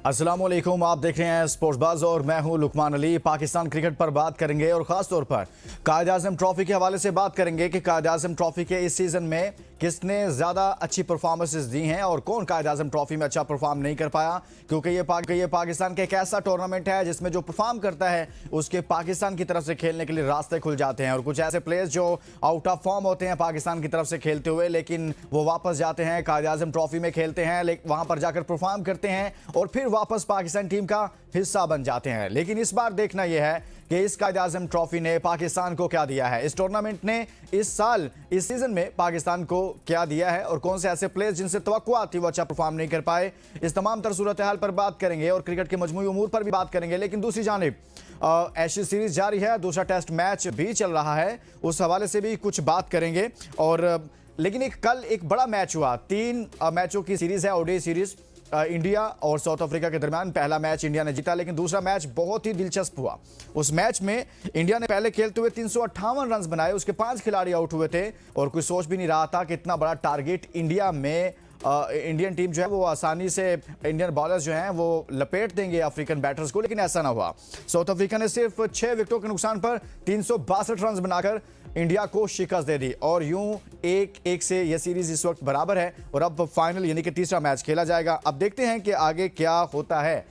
अस्सलामुअलैकुम, आप देख रहे हैं स्पोर्ट्स बाज और मैं हूं लुकमान अली। पाकिस्तान क्रिकेट पर बात करेंगे और खास तौर पर कायद-ए-आज़म ट्रॉफी के हवाले से बात करेंगे कि कायद-ए-आज़म ट्रॉफी के इस सीजन में किसने ज्यादा अच्छी परफॉर्मेंसेस दी हैं और कौन कायद-ए-आज़म ट्रॉफी में अच्छा परफॉर्म नहीं कर पाया, क्योंकि ये पाकिस्तान का एक ऐसा टूर्नामेंट है जिसमें जो परफॉर्म करता है उसके पाकिस्तान की तरफ से खेलने के लिए रास्ते खुल जाते हैं और कुछ ऐसे प्लेयर्स जो आउट ऑफ फॉर्म होते हैं पाकिस्तान की तरफ से खेलते हुए, लेकिन वो वापस जाते हैं कायद-ए-आज़म ट्रॉफी में खेलते हैं, वहां पर जाकर परफॉर्म करते हैं और फिर वापस पाकिस्तान टीम का हिस्सा बन जाते हैं। लेकिन इस बार देखना यह है कि इस कायद-ए-आज़म ट्रॉफी ने पाकिस्तान को क्या दिया है, इस टूर्नामेंट ने इस साल इस सीजन में पाकिस्तान को क्या दिया है और कौन से ऐसे प्लेयर्स जिनसे तवक्को आती वो अच्छा परफॉर्म नहीं कर पाए। इस तमाम तर सूरत हाल पर बात करेंगे और क्रिकेट के मजमूई उमूर पर भी बात करेंगे। लेकिन दूसरी जानिब एशेज सीरीज जारी है, दूसरा टेस्ट मैच भी चल रहा है, उस हवाले से भी कुछ बात करेंगे। और लेकिन कल एक बड़ा मैच हुआ, 3 मैचों की सीरीज है, ओडीआई सीरीज इंडिया और साउथ अफ्रीका के दरमियान। पहला मैच इंडिया ने जीता, लेकिन दूसरा मैच बहुत ही दिलचस्प हुआ। उस मैच में इंडिया ने पहले खेलते हुए 358 रन बनाए, उसके 5 खिलाड़ी आउट हुए थे और कोई सोच भी नहीं रहा था कि इतना बड़ा टारगेट इंडिया में इंडियन टीम जो है वो आसानी से इंडियन बॉलर्स जो हैं वो लपेट देंगे अफ्रीकन बैटर्स को, लेकिन ऐसा ना हुआ। साउथ अफ्रीका ने सिर्फ 6 विकेटों के नुकसान पर 362 रन बनाकर इंडिया को शिकस्त दे दी और यूं 1-1 से यह सीरीज इस वक्त बराबर है और अब फाइनल यानी कि तीसरा मैच खेला जाएगा। अब देखते हैं कि आगे क्या होता है,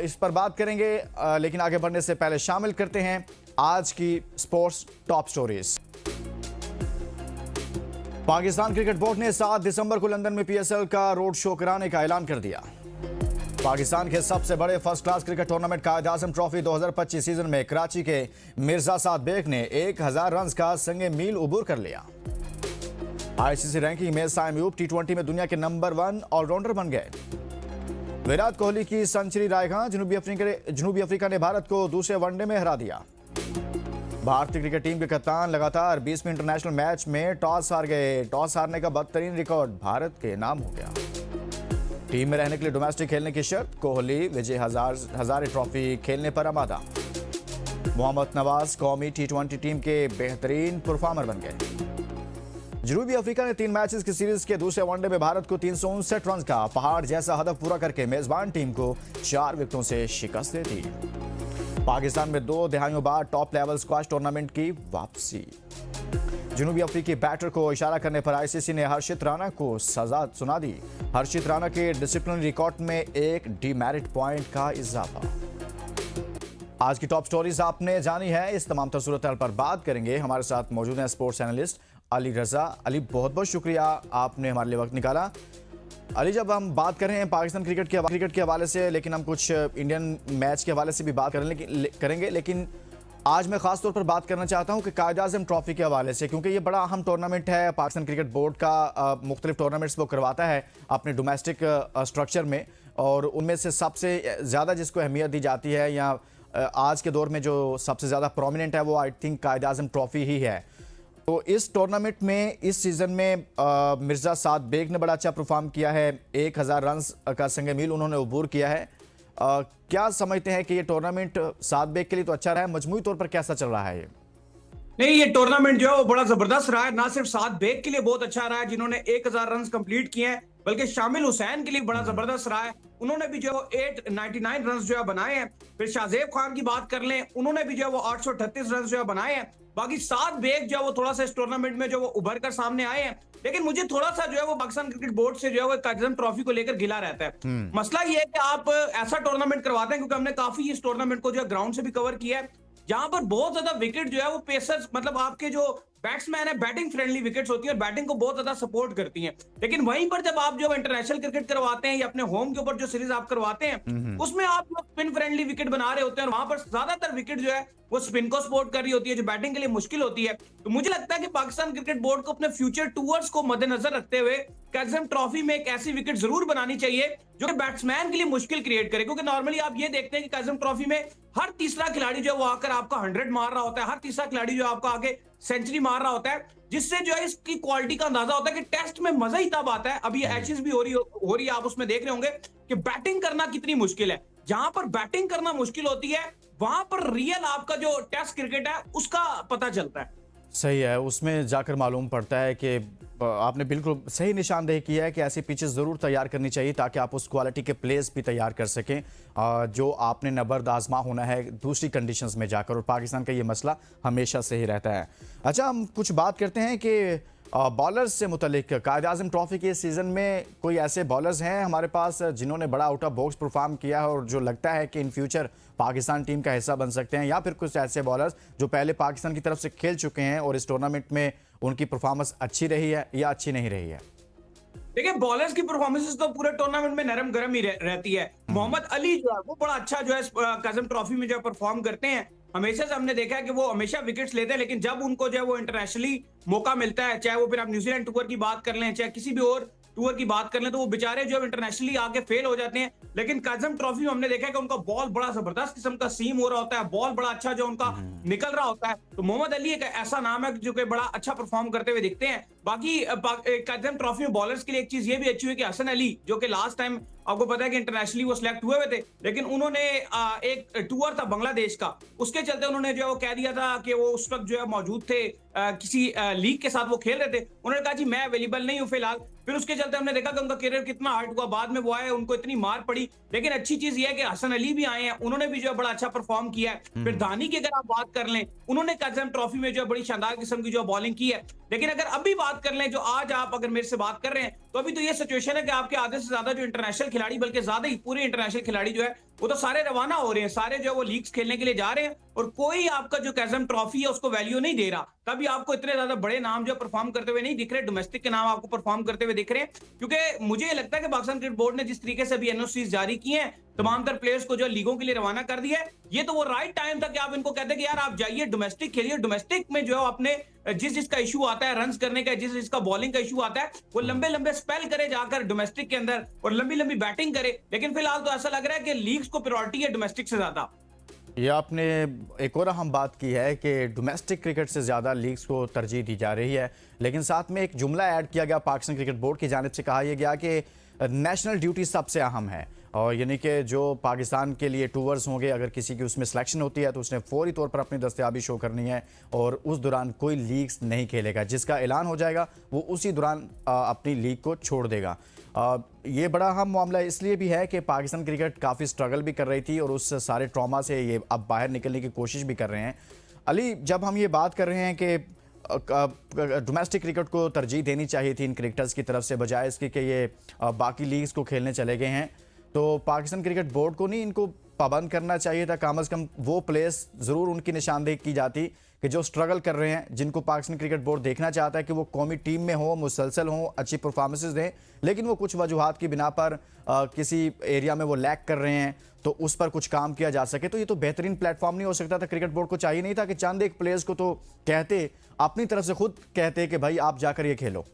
इस पर बात करेंगे। लेकिन आगे बढ़ने से पहले शामिल करते हैं आज की sports top stories. Pakistan cricket board ने 7 दिसंबर को लंदन में पीएसएल का रोड शो कराने का ऐलान कर दिया। पाकिस्तान के सबसे बड़े first class cricket tournament Quaid-e-Azam trophy 2025 season में कराची के मिर्जा साद बेग ने 1000 रन का संगे मील उबूर कर लिया। आईसीसी रैंकिंग में साइम अयूब टी20 में दुनिया के नंबर 1 ऑलराउंडर बन गए। विराट कोहली की सेंचुरी रायगा, जनूबी अफ्रीका ने भारत को दूसरे वनडे में हरा दिया। भारतीय क्रिकेट टीम के कप्तान लगातार 20वें इंटरनेशनल मैच में टॉस हार गए। टॉस हारने का बदतरीन रिकॉर्ड भारत के नाम हो गया। टीम में रहने के लिए डोमेस्टिक खेलने की शर्त, कोहली विजय हजारे ट्रॉफी खेलने पर आमादा। मोहम्मद नवाज कौमी टी20 टीम के बेहतरीन परफॉर्मर बन गए। जनूबी अफ्रीका ने 3 मैचेस की सीरीज के दूसरे वनडे में भारत को 359 रन का पहाड़ जैसा हदफ पूरा करके मेजबान टीम को 4 विकेटों से शिकस्त दे दी। पाकिस्तान में 2 दहाइयों बाद टॉप लेवल स्क्वैश टूर्नामेंट की वापसी। जनूबी अफ्रीकी बैटर को इशारा करने पर आईसीसी ने हर्षित राणा को सजा सुना दी। हर्षित राणा के डिसिप्लिनरी रिकॉर्ड में 1 डीमेरिट पॉइंट का इजाफा। आज की टॉप स्टोरीज आपने जानी है, इस तमाम तर सूरत पर बात करेंगे। हमारे साथ मौजूद हैं स्पोर्ट्स एनालिस्ट अली रजा। अली, बहुत बहुत शुक्रिया आपने हमारे लिए वक्त निकाला। अली, जब हम बात कर रहे हैं पाकिस्तान क्रिकेट के हवाले से, लेकिन हम कुछ इंडियन मैच के हवाले से भी बात करेंगे, लेकिन आज मैं खास तौर पर बात करना चाहता हूं कि कायद-ए-आज़म ट्रॉफी के हवाले से, क्योंकि ये बड़ा अहम टूर्नामेंट है। पाकिस्तान क्रिकेट बोर्ड का मुख्तलिफ टूर्नामेंट्स वो करवाता है अपने डोमेस्टिक स्ट्रक्चर में, और उनमें से सबसे ज़्यादा जिसको अहमियत दी जाती है या आज के दौर में जो सबसे ज़्यादा प्रोमिनेंट है वो आई थिंक कायद-ए-आज़म ट्रॉफी ही है। तो इस टूर्नामेंट में इस सीज़न में मिर्ज़ा साद बेग ने बड़ा अच्छा परफॉर्म किया है, 1000 रन का संगे मील उन्होंने उबूर किया है। क्या समझते हैं कि ये टूर्नामेंट साद बेग के लिए तो अच्छा रहा है, मजमूई तौर पर कैसा चल रहा है ये? नहीं, ये टूर्नामेंट जो है वो बड़ा जबरदस्त रहा है। ना सिर्फ साद बेग के लिए बहुत अच्छा रहा है जिन्होंने 1000 रन कंप्लीट किए हैं, बल्कि शामिल हुसैन के लिए बड़ा जबरदस्त रहा है। उन्होंने भी जो 899 रन जो है बनाए हैं। फिर शाहजेब खान की बात कर लें, उन्होंने भी जो है वो 838 रन जो है बनाए हैं। बाकी साद बेग जो है वो थोड़ा सा इस टूर्नामेंट में जो वो उभर कर सामने आए हैं, लेकिन मुझे थोड़ा सा जो है वो पाकिस्तान क्रिकेट बोर्ड से जो है वो कायद-ए-आज़म ट्रॉफी को लेकर गिला रहता है। मसला ये है कि आप ऐसा टूर्नामेंट करवाते हैं, क्योंकि हमने काफी इस टूर्नामेंट को जो है ग्राउंड से भी कवर किया है, जहां पर बहुत ज्यादा विकेट जो है वो पेसर्स, मतलब आपके जो बैट्समैन है, बैटिंग फ्रेंडली विकेट्स होती है और बैटिंग को बहुत ज्यादा सपोर्ट करती हैं। लेकिन वहीं पर जब आप जो इंटरनेशनल क्रिकेट करवाते हैं या अपने होम के ऊपर जो सीरीज आप करवाते हैं, उसमें आप स्पिन फ्रेंडली विकेट बना रहे होते हैं और वहां पर ज्यादातर विकेट जो है वो स्पिन को सपोर्ट कर रही होती है, जो बैटिंग के लिए मुश्किल होती है। तो मुझे लगता है कि पाकिस्तान क्रिकेट बोर्ड को अपने फ्यूचर टूवर्स को मद्देनजर रखते हुए कायद-ए-आज़म ट्रॉफी में एक ऐसी विकेट जरूर बनानी चाहिए जो बैट्समैन के लिए मुश्किल क्रिएट करे, क्योंकि नॉर्मली आप ये देखते हैं कि कायद-ए-आज़म ट्रॉफी में हर तीसरा खिलाड़ी जो है वो आकर आपका 100 मार रहा होता है, हर तीसरा खिलाड़ी जो आपका आगे सेंचुरी मार रहा होता है, जिससे जो है इसकी क्वालिटी का अंदाजा होता है कि टेस्ट में मजा ही तब आता है। अभी एशेज भी हो रही है, आप उसमें देख रहे होंगे कि बैटिंग करना कितनी मुश्किल है। जहां पर बैटिंग करना मुश्किल होती है वहां पर रियल आपका जो टेस्ट क्रिकेट है उसका पता चलता है। सही है, उसमें जाकर मालूम पड़ता है कि आपने बिल्कुल सही निशानदेही किया है कि ऐसी पिचेस ज़रूर तैयार करनी चाहिए ताकि आप उस क्वालिटी के प्लेयर्स भी तैयार कर सकें जो आपने नबर्द आजमा होना है दूसरी कंडीशंस में जाकर, और पाकिस्तान का ये मसला हमेशा से ही रहता है। अच्छा, हम कुछ बात करते हैं कि बॉलर्स से मुतलिक कायद-ए-आज़म ट्रॉफी के सीज़न में कोई ऐसे बॉलर्स हैं हमारे पास जिन्होंने बड़ा आउट ऑफ बॉक्स परफॉर्म किया है और जो लगता है कि इन फ्यूचर पाकिस्तान टीम का हिस्सा बन सकते हैं, या फिर कुछ ऐसे बॉलर्स जो पहले पाकिस्तान की तरफ से खेल चुके हैं और इस टूर्नामेंट में उनकी परफॉर्मेंस अच्छी रही है या अच्छी नहीं रही है? देखिए, बॉलर्स की परफॉर्मेंसेस तो पूरे टूर्नामेंट में नरम गरम ही रहती है। मोहम्मद अली जो है वो बड़ा अच्छा जो है काज़म ट्रॉफी में जो है परफॉर्म करते हैं। हमेशा से हमने देखा है कि वो हमेशा विकेट्स लेते हैं, लेकिन जब उनको जो है वो इंटरनेशनली मौका मिलता है, चाहे वो फिर आप न्यूजीलैंड टूर की बात कर लें, चाहे किसी भी और टूर की बात कर लें, तो वो बेचारे जो है इंटरनेशनली आके फेल हो जाते हैं। लेकिन काज़म ट्रॉफी में हमने देखा है कि उनका बॉल बड़ा जबरदस्त किस्म का सीम हो रहा होता है, बॉल बड़ा अच्छा जो उनका निकल रहा होता है। तो मोहम्मद अली एक ऐसा नाम है जो कि बड़ा अच्छा परफॉर्म करते हुए दिखते हैं। बाकी काज़म ट्रॉफी में बॉलर्स के लिए एक चीज ये भी अच्छी हुई कि हसन अली, जो कि लास्ट टाइम आपको पता है कि इंटरनेशनली वो सिलेक्ट हुए थे, लेकिन उन्होंने एक टूर था बांग्लादेश का, उसके चलते उन्होंने जो है वो कह दिया था कि वो उस वक्त जो है मौजूद थे, किसी लीग के साथ वो खेल रहे थे। उन्होंने कहा जी मैं अवेलेबल नहीं हूं फिलहाल। फिर उसके चलते हमने देखा कि उनका करियर कितना हर्ट हुआ, बाद में वो आए, उनको इतनी मार पड़ी। लेकिन अच्छी चीज ये है कि हसन अली भी आए हैं, उन्होंने भी जो है बड़ा अच्छा परफॉर्म किया है। फिर धानी की अगर आप बात कर लें, उन्होंने काज़म ट्रॉफी में जो है बड़ी शानदार किस्म की जो बॉलिंग की है। लेकिन अगर अभी बात कर लें, जो आज आप अगर मेरे से बात कर रहे हैं, तो अभी तो ये सिचुएशन है कि आपके आधे से ज्यादा जो इंटरनेशनल खिलाड़ी, बल्कि ज्यादा ही पूरे इंटरनेशनल खिलाड़ी जो है वो तो सारे रवाना हो रहे हैं, सारे जो है वो लीग्स खेलने के लिए जा रहे हैं, और कोई आपका जो काज़म ट्रॉफी है उसको वैल्यू नहीं दे रहा। कभी आपको इतने ज्यादा बड़े नाम जो परफॉर्म करते हुए नहीं दिख रहे, डोमेस्टिक के नाम आपको परफॉर्म करते हुए दिख रहे हैं। क्योंकि मुझे ये लगता है कि पाकिस्तान क्रिकेट बोर्ड ने जिस तरीके से अभी एनओसी जारी किए हैं, तमाम तर प्लेयर्स को जो लीगों के लिए रवाना कर दिया है, ये तो वो राइट टाइम था कि आप इनको कहते कि यार आप जाइए डोमेस्टिक खेलिए। डोमेस्टिक में जो है अपने जिसका इशू आता है रन्स करने का, जिसका बॉलिंग का इशू आता है, वो लंबे लंबे स्पेल करे जाकर डोमेस्टिक के अंदर और लंबी लंबी बैटिंग करे। लेकिन फिलहाल तो ऐसा लग रहा है कि लीग्स को प्रायोरिटी है डोमेस्टिक से ज्यादा। ये आपने एक और अहम बात की है कि डोमेस्टिक क्रिकेट से ज़्यादा लीग्स को तरजीह दी जा रही है, लेकिन साथ में एक जुमला ऐड किया गया पाकिस्तान क्रिकेट बोर्ड की जानिब से, कहा यह गया कि नेशनल ड्यूटी सबसे अहम है, और यानी कि जो पाकिस्तान के लिए टूर्स होंगे, अगर किसी की उसमें सिलेक्शन होती है तो उसने फौरी तौर पर अपनी दस्तयाबी शो करनी है, और उस दौरान कोई लीग्स नहीं खेलेगा। जिसका ऐलान हो जाएगा वो उसी दौरान अपनी लीग को छोड़ देगा। ये बड़ा अहम मामला इसलिए भी है कि पाकिस्तान क्रिकेट काफ़ी स्ट्रगल भी कर रही थी और उस सारे ट्रॉमा से ये अब बाहर निकलने की कोशिश भी कर रहे हैं। अली, जब हम ये बात कर रहे हैं कि डोमेस्टिक क्रिकेट को तरजीह देनी चाहिए थी इन क्रिकेटर्स की तरफ से, बजाय इसके कि ये बाकी लीग्स को खेलने चले गए हैं, तो पाकिस्तान क्रिकेट बोर्ड को नहीं इनको पाबंद करना चाहिए था? कम से कम वो प्लेयर्स ज़रूर उनकी निशानदेही की जाती कि जो स्ट्रगल कर रहे हैं, जिनको पाकिस्तान क्रिकेट बोर्ड देखना चाहता है कि वो कौमी टीम में हो, मुसलसल हो, अच्छी परफॉर्मेंसेस दें, लेकिन वो कुछ वजूहात की बिना पर किसी एरिया में वो लैक कर रहे हैं, तो उस पर कुछ काम किया जा सके। तो ये तो बेहतरीन प्लेटफॉर्म नहीं हो सकता था? क्रिकेट बोर्ड को चाहिए नहीं था कि चंद एक प्लेयर्स को तो कहते, अपनी तरफ से खुद कहते कि भाई आप जाकर ये खेलो?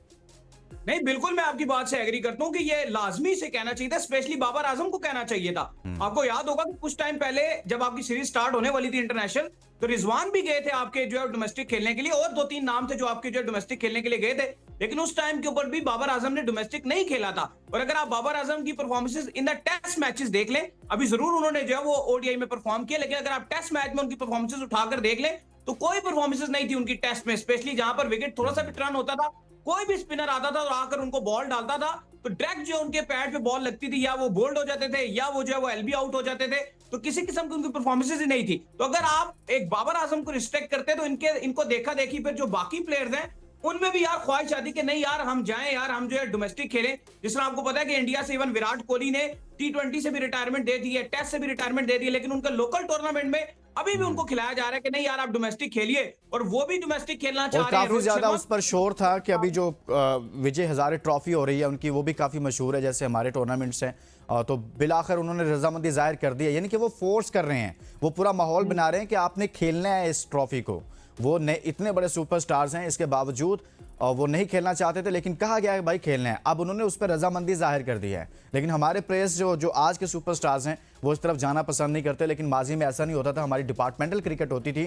नहीं, बिल्कुल मैं आपकी बात से एग्री करता हूं कि ये लाजमी से कहना चाहिए था, स्पेशली बाबर आजम को कहना चाहिए था। आपको याद होगा कि कुछ टाइम पहले जब आपकी सीरीज स्टार्ट होने वाली थी इंटरनेशनल, तो रिजवान भी गए थे आपके जो है डोमेस्टिक खेलने के लिए, और 2-3 नाम थे जो आपके जो डोमेस्टिक खेलने के लिए गए थे, लेकिन उस टाइम के ऊपर भी बाबर आजम ने डोमेस्टिक नहीं खेला था। और अगर आप बाबर आजम की performances in the test matches देख लें, अभी जरूर उन्होंने जो है वो ओडीआई में परफॉर्म किया, लेकिन अगर आप टेस्ट मैच में उनकी परफॉर्मेंसेस उठाकर देख लें तो कोई परफॉर्मेंसेस नहीं थी उनकी टेस्ट में, स्पेशली जहां पर विकेट थोड़ा सा भी टर्न होता था, कोई भी स्पिनर आता था और आकर उनको बॉल डालता था, तो डायरेक्ट जो उनके पैड पे बॉल लगती थी, या वो बोल्ड हो जाते थे या वो जो है वो एलबी आउट हो जाते थे। तो किसी किस्म की उनकी परफॉर्मेंसेस ही नहीं थी। तो अगर आप एक बाबर आजम को रिस्पेक्ट करते तो इनको देखा देखी फिर जो बाकी प्लेयर्स हैं उनमें भी यार ख्वाहिश आती कि नहीं यार हम जाएं, यार हम जो है डोमेस्टिक खेलें। जिस तरह आपको पता है कि इंडिया से इवन विराट कोहली ने T20 से भी रिटायरमेंट दे दी है, टेस्ट से भी रिटायरमेंट दे दी है, लेकिन उनका लोकल टूर्नामेंट में अभी भी उनको खिलाया जा रहा है कि नहीं यार आप डोमेस्टिक खेलिए, और वो भी डोमेस्टिक खेलना चाह और रहे हैं। काफी ज्यादा उस पर शोर था कि अभी जो विजय हजारे ट्रॉफी हो रही है उनकी, वो भी काफी मशहूर है जैसे हमारे टूर्नामेंट्स हैं, तो बिलाखिर उन्होंने रजामंदी जाहिर कर दी है, यानी कि वो फोर्स कर रहे हैं, वो पूरा माहौल बना रहे हैं कि आपने खेलना है इस ट्रॉफी को। वो इतने बड़े सुपरस्टार्स हैं, इसके बावजूद वो नहीं खेलना चाहते थे, लेकिन कहा गया है भाई खेलना है, अब उन्होंने उस पर रजामंदी जाहिर कर दी है। लेकिन हमारे प्लेयर्स जो आज के सुपरस्टार्स हैं वो इस तरफ जाना पसंद नहीं करते, लेकिन माजी में ऐसा नहीं होता था। हमारी डिपार्टमेंटल क्रिकेट होती थी,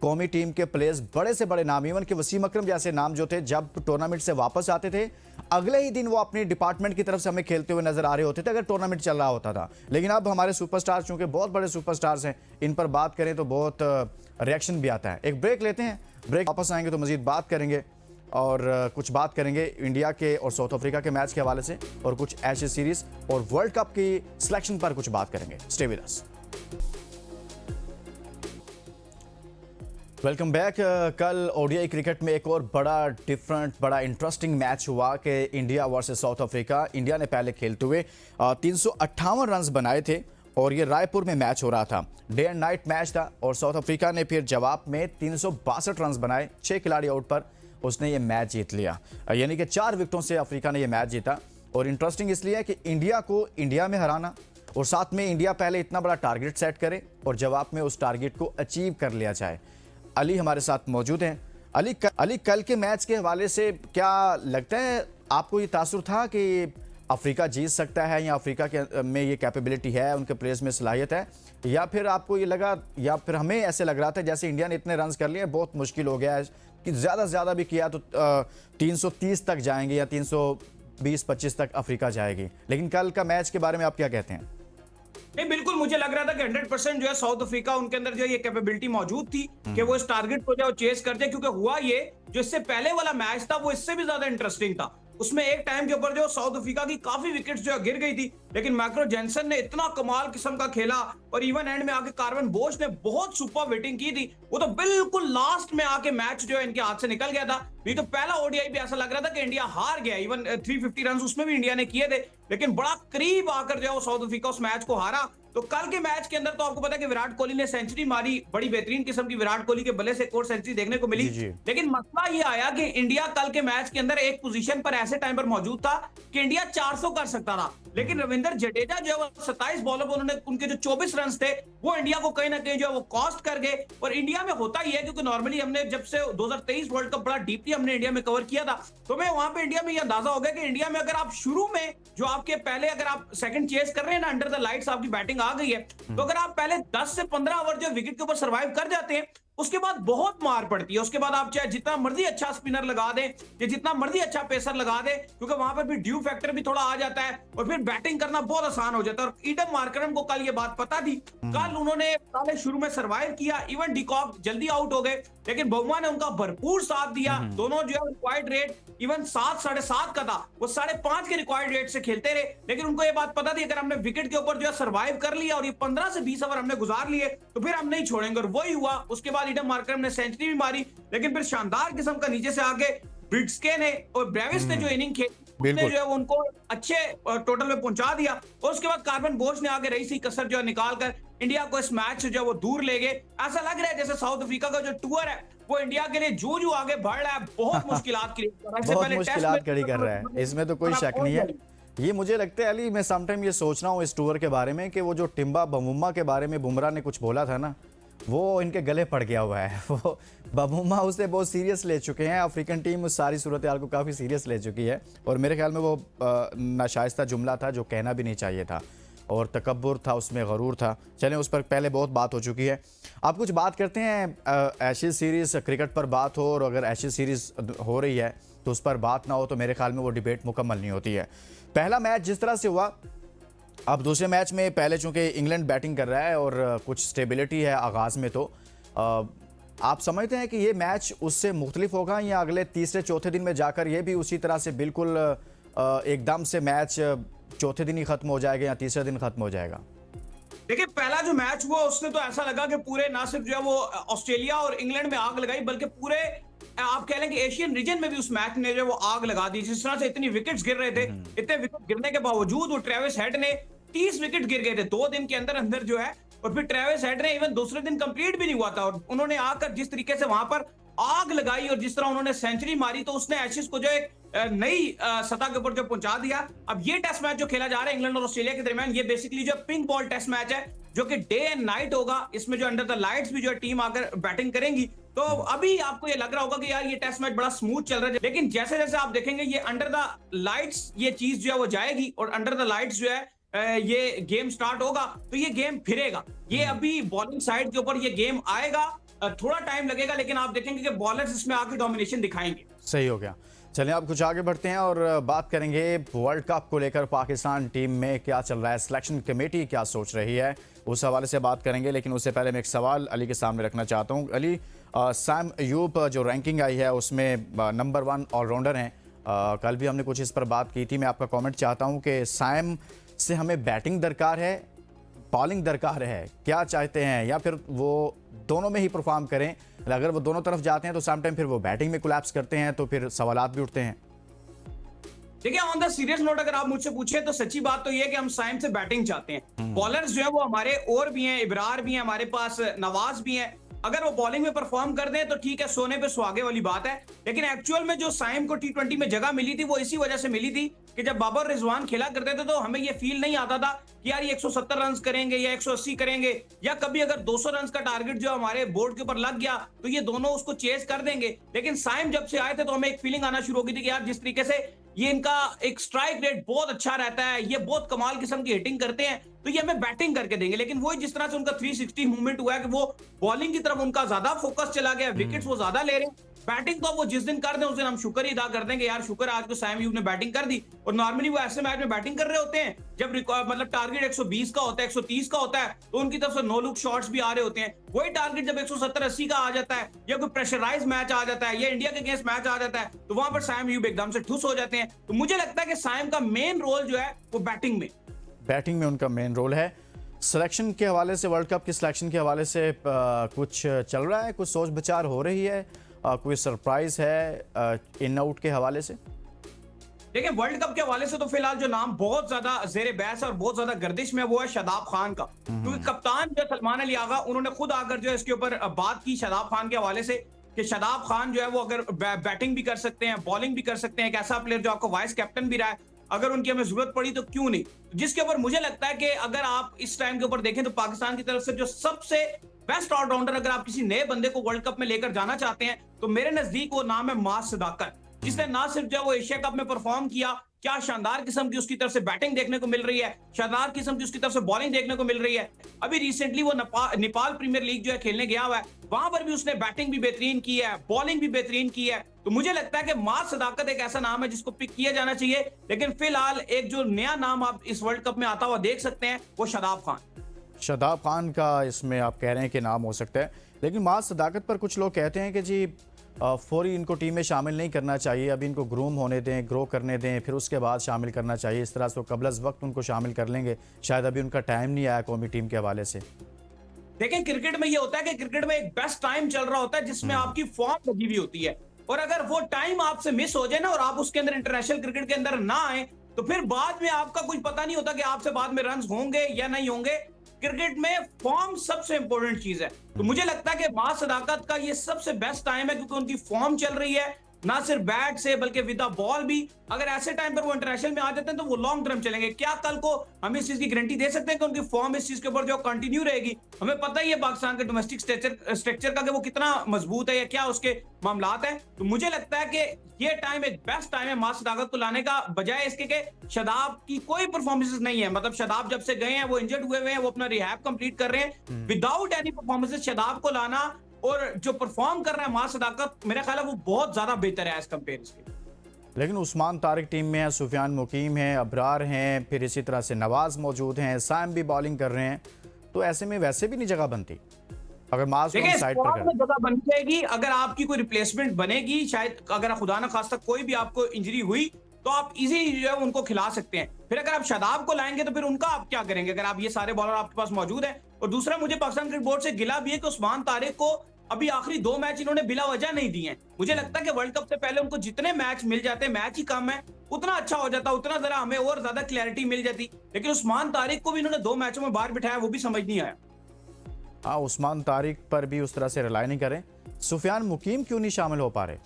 कौमी टीम के प्लेयर्स बड़े से बड़े नाम, इवन के वसीम अकरम जैसे नाम जो थे, जब टूर्नामेंट से वापस आते थे अगले ही दिन वो अपनी डिपार्टमेंट की तरफ से हमें खेलते हुए नजर आ रहे होते थे अगर टूर्नामेंट चल रहा होता था। लेकिन अब हमारे सुपरस्टार्स चूंकि बहुत बड़े सुपरस्टार्स हैं, इन पर बात करें तो बहुत रिएक्शन भी आता है। एक ब्रेक लेते हैं, ब्रेक वापस आएंगे तो मजीद बात करेंगे। और कुछ बात करेंगे इंडिया के और साउथ अफ्रीका के मैच के हवाले से और कुछ एशेज सीरीज और वर्ल्ड कप की सिलेक्शन पर कुछ बात करेंगे। Stay with us. Welcome back. कल ओडीआई क्रिकेट में एक और बड़ा इंटरेस्टिंग मैच हुआ कि India versus south Africa. India ने पहले खेलते हुए 358 रन बनाए थे और ये रायपुर में मैच हो रहा था, डे एंड नाइट मैच था। और साउथ अफ्रीका ने फिर जवाब में 362 रन बनाए, 6 खिलाड़ी आउट पर उसने ये मैच जीत लिया। यानी कि 4 विकेटों से अफ्रीका ने ये मैच जीता। और इंटरेस्टिंग इसलिए है कि इंडिया को इंडिया में हराना और साथ में इंडिया पहले इतना बड़ा टारगेट सेट करे और जवाब में उस टारगेट को अचीव कर लिया जाए। अली हमारे साथ मौजूद हैं। अली कल के मैच के हवाले से क्या लगता है आपको, ये तासुर था कि अफ्रीका जीत सकता है या अफ्रीका के में ये कैपेबिलिटी है, उनके प्लेयर्स में सलाहियत है, या फिर आपको ये लगा, या फिर हमें ऐसे लग रहा था जैसे इंडिया ने इतने रन कर लिए बहुत मुश्किल हो गया है कि ज़्यादा से ज़्यादा भी किया तो 330 तक जाएंगे या 320-25 तक अफ्रीका जाएगी। लेकिन कल का मैच के बारे में आप क्या कहते हैं? नहीं, बिल्कुल मुझे लग रहा था कि 100% जो है साउथ अफ्रीका, उनके अंदर जो है ये कैपेबिलिटी मौजूद थी कि वो इस टारगेट को जो है चेस करते, क्योंकि हुआ ये जो इससे पहले वाला मैच था वो इससे भी ज्यादा इंटरेस्टिंग था। उसमें एक टाइम के ऊपर जो साउथ अफ्रीका की काफी विकेट्स जो है गिर गई थी, लेकिन मैक्रो जेनसन ने इतना कमाल किस्म का खेला और इवन एंड में आके कार्वन बोश ने बहुत सुपर बैटिंग की थी। वो तो बिल्कुल लास्ट में आके मैच जो है इनके हाथ से निकल गया था। नहीं तो पहला ओडीआई भी ऐसा लग रहा था कि इंडिया हार गया। इवन 350 रन उसमें भी इंडिया ने किए थे, लेकिन बड़ा करीब आकर जो है वो साउथ अफ्रीका उस मैच को हारा। तो कल के मैच के अंदर तो आपको पता है कि विराट कोहली ने सेंचुरी मारी, बड़ी बेहतरीन किस्म की विराट कोहली के बल्ले से एक और सेंचुरी देखने को मिली। लेकिन मसला ये आया कि इंडिया कल के मैच के अंदर एक पोजीशन पर ऐसे टाइम पर मौजूद था कि इंडिया 400 कर सकता था, लेकिन रविंद्र जडेजा जो है 27 बॉलों पर उन्होंने उनके जो 24 रन थे वो इंडिया को कहीं ना कहीं जो है वो कॉस्ट कर गए। और इंडिया में होता ही है, क्योंकि नॉर्मली हमने जब से 2023 वर्ल्ड कप बड़ा डीपली हमने इंडिया में कवर किया था, तो मैं वहां पे इंडिया में ये अंदाजा हो गया कि इंडिया में अगर आप शुरू में जो आपके पहले अगर आप सेकंड चेस कर रहे हैं ना, अंडर द लाइट्स आपकी बैटिंग आ गई है, तो अगर आप पहले 10 से 15 ओवर जो विकेट के ऊपर सर्वाइव कर जाते हैं, उसके बाद बहुत मार पड़ती है। उसके बाद आप चाहे जितना मर्जी अच्छा स्पिनर लगा दें या जितना मर्जी अच्छा पेसर लगा दें, क्योंकि वहां पर भी ड्यू फैक्टर भी थोड़ा आ जाता है और फिर बैटिंग करना बहुत आसान हो जाता है। और ईडन मार्करम को कल ये बात पता थी। कल उन्होंने पहले शुरू में सर्वाइव किया, इवन डिकॉक जल्दी आउट हो गए, लेकिन बहुमा ने उनका भरपूर साथ दिया। दोनों जो है रिक्वायर्ड रेट इवन 7, 7.5 का था, वो 5.5 के रिक्वायर्ड रेट से खेलते रहे। लेकिन उनको ये बात पता थी अगर हमने विकेट के ऊपर जो है सर्वाइव कर लिया और ये 15 से 20 ओवर हमने गुजार लिए तो फिर हम नहीं छोड़ेंगे। और वही हुआ। उसके बाद ईडन मार्करम ने सेंचुरी भी मारी, लेकिन फिर शानदार किस्म का नीचे से आगे ब्रिट्सके ने और ब्रेविस ने जो इनिंग खेली उसने जो है वो उनको अच्छे टोटल में पहुंचा दिया। और उसके बाद कार्वन बोस ने आगे रही सी कसर जो है निकालकर इंडिया को इस मैच से जो है वो दूर ले गए। ऐसा लग रहा है जैसे साउथ अफ्रीका का जो टूर है वो इंडिया के लिए जो आगे बढ़ रहा है, बहुत मुश्किलात क्रिएट कर रहा है। बहुत मुश्किलात खड़ी कर रहा है, इसमें तो कोई शक नहीं है। ये मुझे लगता है अली, मैं समटाइम ये सोच रहा हूँ इस टूर के बारे में कि वो जो टिम्बा बमुम्मा के बारे में बुमराह ने कुछ बोला था ना, वो इनके गले पड़ गया हुआ है। वो बमुम्मा उसे बहुत सीरियस ले चुके हैं। अफ्रीकन टीम उस सारी सूरत हाल को काफ़ी सीरियस ले चुकी है और मेरे ख्याल में वो नाशाइस्ता जुमला था जो कहना भी नहीं चाहिए था और तकब्बुर था, उसमें गरूर था। चलें, उस पर पहले बहुत बात हो चुकी है। आप कुछ बात करते हैं एशेज सीरीज़ क्रिकेट पर बात हो, और अगर एशेज सीरीज़ हो रही है तो उस पर बात ना हो तो मेरे ख्याल में वो डिबेट मुकम्मल नहीं होती है। पहला मैच जिस तरह से हुआ, अब दूसरे मैच में पहले चूंकि इंग्लैंड बैटिंग कर रहा है और कुछ स्टेबिलिटी है आगाज़ में, तो आप समझते हैं कि ये मैच उससे मुख्तलिफ होगा या अगले तीसरे चौथे दिन में जाकर ये भी उसी तरह से बिल्कुल एकदम से मैच चौथे दिन ही खत्म हो जाएगा या तीसरे दिन खत्म हो जाएगा? देखिए, पहला जो मैच हुआ उसने तो ऐसा लगा कि पूरे ना सिर्फ जो है वो ऑस्ट्रेलिया और इंग्लैंड में आग लगाई, बल्कि पूरे आप कह लें कि एशियन रीजन में भी उस मैच ने जो वो आग लगा दी। जिस तरह से इतनी विकेट्स गिर रहे थे, इतने विकेट गिरने के बावजूद वो ट्रेविस हेड ने 30 विकेट गिर गए थे 2 दिन के अंदर अंदर जो है। और फिर ट्रेविस हेड ने इवन दूसरे दिन कंप्लीट भी नहीं हुआ था और उन्होंने आकर जिस तरीके से वहां पर आग लगाई और जिस तरह उन्होंने सेंचुरी मारी, तो उसने एशेज को जो एक नई सतह के ऊपर जो पहुंचा दिया। अब ये टेस्ट मैच जो खेला जा रहा है इंग्लैंड और ऑस्ट्रेलिया के दरमियान, ये बेसिकली जो पिंक बॉल टेस्ट मैच है जो कि डे एंड नाइट होगा। इसमें जो अंडर द लाइट्स भी जो टीम आकर बैटिंग करेंगी। तो अभी आपको ये लग रहा होगा कि यार ये टेस्ट मैच बड़ा स्मूथ चल रहा है, लेकिन जैसे जैसे आप देखेंगे ये अंडर द लाइट्स ये चीज जो है वो जाएगी और अंडर द लाइट्स जो है ये गेम स्टार्ट होगा तो ये गेम फिरेगा। ये अभी बॉलिंग साइड के ऊपर ये गेम आएगा, थोड़ा टाइम लगेगा, लेकिन आप देखेंगे कि बॉलर्स इसमें आके डोमिनेशन दिखाएंगे। सही हो गया। चलिए आप कुछ आगे बढ़ते हैं और बात करेंगे वर्ल्ड कप को लेकर पाकिस्तान टीम में क्या चल रहा है, सिलेक्शन कमेटी क्या सोच रही है, उस हवाले से बात करेंगे। लेकिन उससे पहले मैं एक सवाल अली के सामने रखना चाहता हूं। अली, सैम अयूब जो रैंकिंग आई है उसमें नंबर 1 ऑलराउंडर हैं। कल भी हमने कुछ इस पर बात की थी। मैं आपका कमेंट चाहता हूं कि सैम से हमें बैटिंग दरकार है, बॉलिंग दरकार है, क्या चाहते हैं, या फिर वो दोनों में ही परफॉर्म करें? अगर वो दोनों तरफ जाते हैं तो सम टाइम फिर वो बैटिंग में कोलैप्स करते हैं, तो फिर सवालात भी उठते हैं। देखिए, ऑन द सीरियस नोट अगर आप मुझसे पूछे तो सच्ची बात तो ये है कि हम साइम से बैटिंग चाहते हैं। बॉलर्स जो है वो हमारे और भी हैं, इब्रार भी हैं, हमारे पास नवाज भी हैं। अगर वो बॉलिंग में परफॉर्म कर दें तो ठीक है, सोने पे सुहागे वाली बात है। लेकिन एक्चुअल में जो साइम को टी20 में जगह मिली थी वो इसी वजह से मिली थी कि जब बाबर रिजवान खेला करते थे तो हमें ये फील नहीं आता था कि यार ये 170 रन करेंगे या 180 करेंगे, या कभी अगर 200 रन का टारगेट जो हमारे बोर्ड के ऊपर लग गया तो ये दोनों उसको चेस कर देंगे। लेकिन साइम जब से आए थे तो हमें एक फीलिंग आना शुरू हो गई थी कि यार जिस तरीके से ये इनका एक स्ट्राइक रेट बहुत अच्छा रहता है, ये बहुत कमाल किस्म की हिटिंग करते हैं, तो ये हमें बैटिंग करके देंगे। लेकिन वो जिस तरह से उनका 360 मूवमेंट हुआ है कि वो बॉलिंग की तरफ उनका ज्यादा फोकस चला गया, विकेट्स वो ज्यादा ले रहे हैं। बैटिंग तो वो जिस दिन कर दें उस दिन हम शुक्र ही अदा कर देंगे, यार शुक्र आज को सैम अयूब ने बैटिंग कर दी। और नॉर्मली वो ऐसे मैच में बैटिंग कर रहे होते हैं जब मतलब टारगेट 120 का होता है, 130 का होता है, तो उनकी तरफ से नो लुक शॉट्स भी आ रहे होते हैं। वही टारगेट जब 170-80 का आ जाता है या कोई प्रेशराइज मैच आ जाता है या इंडिया के अगेंस्ट मैच आ जाता है तो वहां पर सैम अयूब एकदम से ठुस हो जाते हैं। तो मुझे लगता है कि सैम का मेन रोल जो है वो बैटिंग में उनका मेन रोल है। सिलेक्शन के हवाले से, वर्ल्ड कप की सिलेक्शन के हवाले से कुछ चल रहा है, कुछ सोच विचार हो रही है, कोई सरप्राइज है इन आउट के हवाले से? देखिए, वर्ल्ड कप के हवाले से तो फिलहाल जो नाम बहुत ज्यादा जेरे बहस और बहुत ज्यादा गर्दिश में वो है शादाब खान का, क्योंकि कप्तान जो सलमान अली आगा उन्होंने खुद आकर जो है इसके ऊपर बात की शादाब खान के हवाले से कि शादाब खान जो है वो अगर बैटिंग भी कर सकते हैं, बॉलिंग भी कर सकते हैं, एक ऐसा प्लेयर जो आपको वाइस कैप्टन भी रहा है, अगर उनकी हमें जरूरत पड़ी तो क्यों नहीं। जिसके ऊपर मुझे लगता है कि अगर आप इस टाइम के ऊपर देखें तो पाकिस्तान की तरफ से जो सबसे बेस्ट ऑलराउंडर अगर आप किसी नए बंदे को वर्ल्ड कप में लेकर जाना चाहते हैं तो मेरे नजदीक वो नाम है मास सदाकत, जिसने ना सिर्फ जो वो एशिया कप में परफॉर्म किया, क्या शानदार किस्म की उसकी तरफ से बैटिंग देखने को मिल रही है, शानदार किस्म की उसकी तरफ से बॉलिंग देखने को मिल रही है। अभी रिसेंटली वो नेपाल प्रीमियर लीग जो है खेलने गया हुआ है, वहां पर भी उसने बैटिंग भी बेहतरीन की है, बॉलिंग भी बेहतरीन की है। तो मुझे लगता है कि मास सदाकत एक ऐसा नाम है जिसको पिक किया जाना चाहिए। लेकिन फिलहाल एक जो नया नाम आप इस वर्ल्ड कप में आता हुआ देख सकते हैं वो शादाब खान का इसमें आप कह रहे हैं कि नाम हो सकता है। लेकिन मास सदाकत पर कुछ लोग कहते हैं कि जी फौरी इनको टीम में शामिल नहीं करना चाहिए, अभी इनको ग्रूम होने दें, ग्रो करने दें, फिर उसके बाद शामिल करना चाहिए। इस तरह से कबल वक्त उनको शामिल कर लेंगे, शायद अभी उनका टाइम नहीं आया कौमी टीम के हवाले से। देखें, क्रिकेट में ये होता है कि क्रिकेट में एक बेस्ट टाइम चल रहा होता है जिसमें आपकी फॉर्म लगी हुई होती है, और अगर वो टाइम आपसे मिस हो जाए ना और आप उसके अंदर इंटरनेशनल क्रिकेट के अंदर ना आए तो फिर बाद में आपका कुछ पता नहीं होता कि आपसे बाद में रन होंगे या नहीं होंगे। क्रिकेट में फॉर्म सबसे इंपॉर्टेंट चीज है। तो मुझे लगता है कि मास सदाकत का ये सबसे बेस्ट टाइम है क्योंकि उनकी फॉर्म चल रही है, ना सिर्फ बैट से बल्कि विद द बॉल भी। अगर ऐसे टाइम पर वो इंटरनेशनल में आ जाते हैं तो वो लॉन्ग टर्म चलेंगे। क्या कल को हम इस चीज की गारंटी दे सकते हैं कि उनकी फॉर्म इस चीज के ऊपर जो कंटिन्यू रहेगी? हमें पता ही है पाकिस्तान के डोमेस्टिक स्ट्रक्चर का कि वो कितना मजबूत है या क्या उसके मामलात हैं। तो मुझे लगता है कि ये टाइम एक बेस्ट टाइम है मास सदाकत को लाने का, बजाय इसके कि शादाब की कोई परफॉर्मेंसेस नहीं है। मतलब शादाब जब से गए हैं वो इंजर्ड हुए हैं, वो अपना रिहैब कंप्लीट कर रहे हैं। विदाउट एनी परफॉर्मेंसेस शादाब को लाना और जो परफॉर्म कर रहा है मास सदाकत, मेरा ख्याल है वो बहुत ज्यादा बेहतर है एज कंपेयर। लेकिन उस्मान तारिक टीम में है, सुफियान मुकीम है, अबरार हैं, फिर इसी तरह से नवाज मौजूद हैं, साइम भी बॉलिंग कर रहे हैं, तो ऐसे में वैसे भी नहीं जगह बनती अगर मास को साइड पर कर। जगह बन जाएगी अगर आपकी कोई रिप्लेसमेंट बनेगी, शायद अगर खुदा ना खास्ता कोई भी आपको इंजरी हुई तो आप इजी जो है उनको खिला सकते हैं। फिर अगर आप शादाब को लाएंगे तो फिर उनका आप क्या करेंगे अगर आप ये सारे बॉलर आपके पास मौजूद है। और दूसरा, मुझे पाकिस्तान क्रिकेट बोर्ड से गिला भी है कि उस्मान तारिक को अभी आखिरी 2 मैच इन्होंने बिला वजह नहीं दिए हैं। मुझे लगता है कि वर्ल्ड कप से पहले उनको जितने मैच मिल जाते, मैच ही कम है, उतना अच्छा हो जाता, उतना जरा हमें और ज्यादा क्लैरिटी मिल जाती। लेकिन उस्मान तारिक को भी इन्होंने 2 मैचों में बाहर बिठाया, वो भी समझ नहीं आया। हाँ, उस्मान तारिक पर भी उस तरह से रिलाई नहीं करें। सुफियान मुकीम क्यों नहीं शामिल हो पा रहे?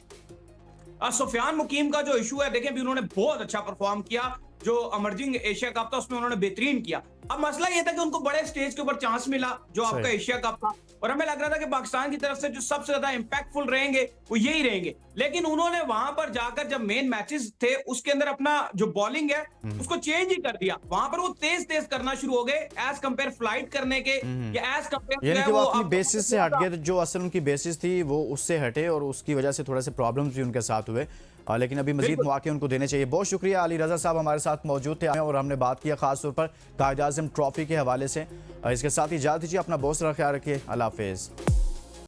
सुफियान मुकीम का जो इशू है, देखें भी उन्होंने बहुत अच्छा परफॉर्म किया, जो अमर्जिंग एशिया कप था उसमें उन्होंने बेहतरीन किया। अब मसला ये था कि उनको बड़े स्टेज के ऊपर चांस मिला जो आपका एशिया कप था, और हमें लग रहा था कि पाकिस्तान की तरफ से जो सबसे ज्यादा इंपैक्टफुल रहेंगे वो यही रहेंगे। लेकिन उन्होंने वहां पर जाकर जब मेन मैचेस थे उसके अंदर अपना जो बॉलिंग है उसको चेंज ही कर दिया। वहां पर वो तेज तेज करना शुरू हो गए एज कंपेयर फ्लाइट करने के, या एज कंपेयर वो अपनी बेसिस से हट गए। जो असल उनकी बेसिस थी वो उससे हटे और उसकी वजह से थोड़े से प्रॉब्लम्स भी उनके साथ हुए। लेकिन अभी मजीद बिल्कुल। मौके उनको देने चाहिए। बहुत शुक्रिया, अली रजा साहब हमारे साथ मौजूद थे और हमने बात किया खासतौर पर कायद-ए-आज़म ट्रॉफी के हवाले से। इसके साथ ही इजाज़त दीजिए, अपना बहुत सारा ख्याल रखिए, अल्लाह हाफिज़।